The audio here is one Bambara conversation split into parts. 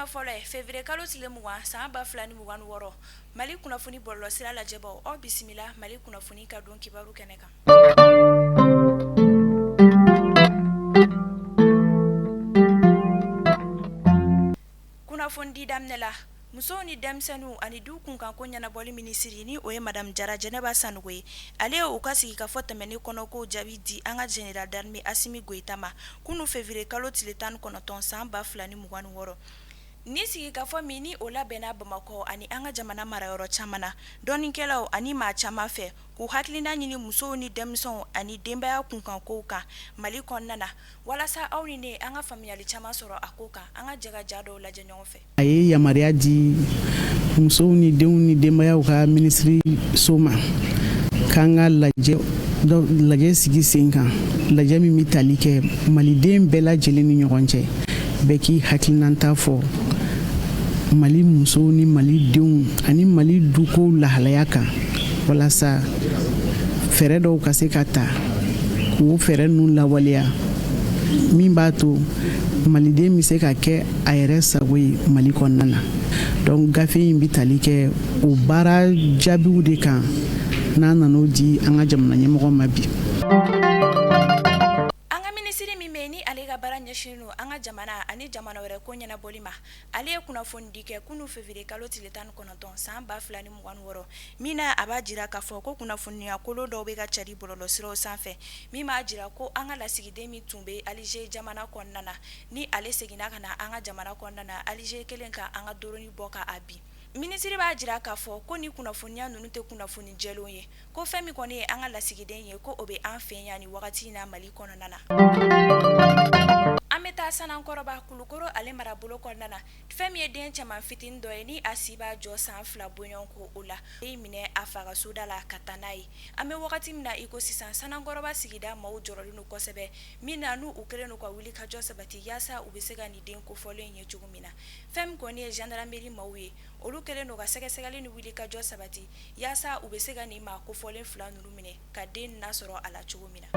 fɔlɔ ye février kalo tile 20 san 2026 Mali kunnafoni bɔlɔlɔ sira lajɛbaw aw bisimila Mali kunnafoni ka don kibaru kɛnɛ kan. Kunnafoni di daminɛ la musow ni denmisɛnninw ani du kunkan ko ɲɛnabɔli minisiri ni o ye madame Jara Jɛnɛba Sanogo ye. Ale ye u ka sigikafɔ tɛmɛnen kɔnɔ ko jaabi di an ka général d'armée Asimi Goïta ma kunu février kalo tile 19 san 2026. Ni sigikafɔ min ni o labɛnna Bamakɔ ani an ka jamana marayɔrɔ caman na dɔnnikɛlaw ani maa caman fɛ k'u hakilina ɲini musow ni denmisɛnw ani denbaya kunkan kow kan Mali kɔnɔna na walasa aw ni ne an ka faamuyali caman sɔrɔ a ko kan an ka jɛka ja dɔw lajɛ ɲɔgɔn fɛ. A ye yamaruya di musow ni denw ni denbayaw ka ministri so ma k'an ka lajɛ sigi sen kan lajɛ min bɛ tali kɛ maliden bɛɛ lajɛlen ni ɲɔgɔn cɛ bɛɛ k'i hakilinata fɔ Mali musow ni Mali denw ani Mali dukow lahalaya kan walasa fɛɛrɛ dɔw ka se ka ta k'o fɛɛrɛ ninnu lawaleya min b'a to maliden bɛ se ka kɛ a yɛrɛ sago ye Mali kɔnɔna na. Donc gafe in bɛ tali kɛ o baara jaabiw de kan n'an nan'o di an ka jamana ɲɛmɔgɔ ma bi. Minisiri min bɛ ni ale ka baara ɲɛsinnen don an ka jamana ani jamana wɛrɛ ko ɲɛnabɔli ma ale ye kunnafoni di kɛ kunu février kalo tile 19 san 2026 min na a b'a jira k'a fɔ ko kunnafoniya kolon dɔw bɛ ka cari bɔlɔlɔ siraw sanfɛ min b'a jira ko an ka lasigiden min tun bɛ Alize jamana kɔnɔna na ni ale seginna ka na an ka jamana kɔnɔna na Alize kelen ka an ka doroni bɔ ka a bin. Minisiri b'a jira k'a fɔ ko ni kunnafoniya ninnu tɛ kunnafoni jɛlenw ye ko fɛn min kɔni ye an ka lasigiden ye ko o bɛ an fɛ yan ni wagati in na Mali kɔnɔna na. An bɛ taa Sanankɔrɔba Kulukoro ale marabolo kɔnɔna na fɛn min ye den cɛman fitinin dɔ ye ni a si b'a jɔ san 2 bɔɲɔgɔn ko o la e minɛ a fa ka soda la ka taa n'a ye. An bɛ wagati min na i ko sisan Sanankɔrɔba sigida maaw jɔrɔlen don kosɛbɛ min na n'u kɛlen don ka wuli ka jɔ sabati yaasa u bɛ se ka nin den kofɔlen ye cogo min na. Fɛn min kɔni ye gendarmerie maaw ye olu kɛlen don ka sɛgɛsɛgɛli ni wuli ka jɔ sabati yaasa u bɛ se ka nin maa kofɔlen 2 ninnu minɛ ka den nasɔrɔ a la cogo min na.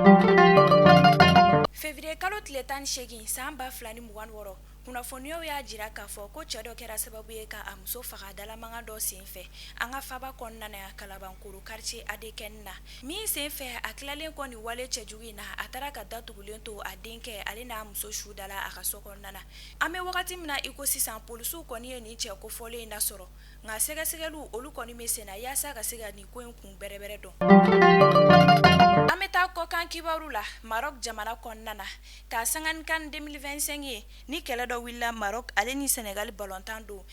Février kalo tile 18 san 2026 kunnafoniyaw y'a jira k'a fɔ ko cɛ dɔ kɛra sababu ye ka a muso faga dalamankan dɔ senfɛ an ka faba kɔnɔna na Kalabankoro quartier ADKN na min senfɛ a tilalen kɔ nin wale cɛjugu in na a taara ka datugulen to a denkɛ ale n'a muso su dala a ka so kɔnɔna na. An bɛ wagati min na i ko sisan polisiw kɔni ye nin cɛ kofɔlen in lasɔrɔ nka sɛgɛsɛgɛliw olu kɔni bɛ sen na yaasa ka se ka nin ko in kun bɛrɛbɛrɛ dɔn. An bɛ taa kɔkan kibaru la Maroc jamana kɔnɔna na k'a sanga ni CAN 2025 ye ni kɛlɛ dɔ wulila Maroc ale ni Sénégal balontan don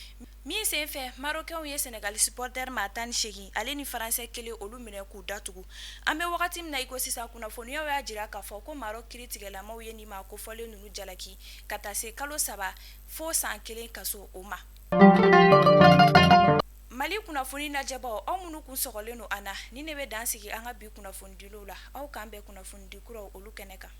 min senfɛ Marocains ye Sénégal supporter maa 18 ale ni Français kelen olu minɛ k'u datugu. An bɛ wagati min na i ko sisan kunnafoniyaw y'a jira k'a fɔ ko Maroc kiritigɛlamaw ye nin maa kofɔlen ninnu jalaki ka taa se kalo 3 fo san 1 kaso o ma. Mali kunnafoni lajɛbaw aw minnu kun sɔgɔlen don an na ni ne bɛ dan sigi an ka bi kunnafoni dilaw la aw k'an bɛn kunnafoni di kuraw olu kɛnɛ kan.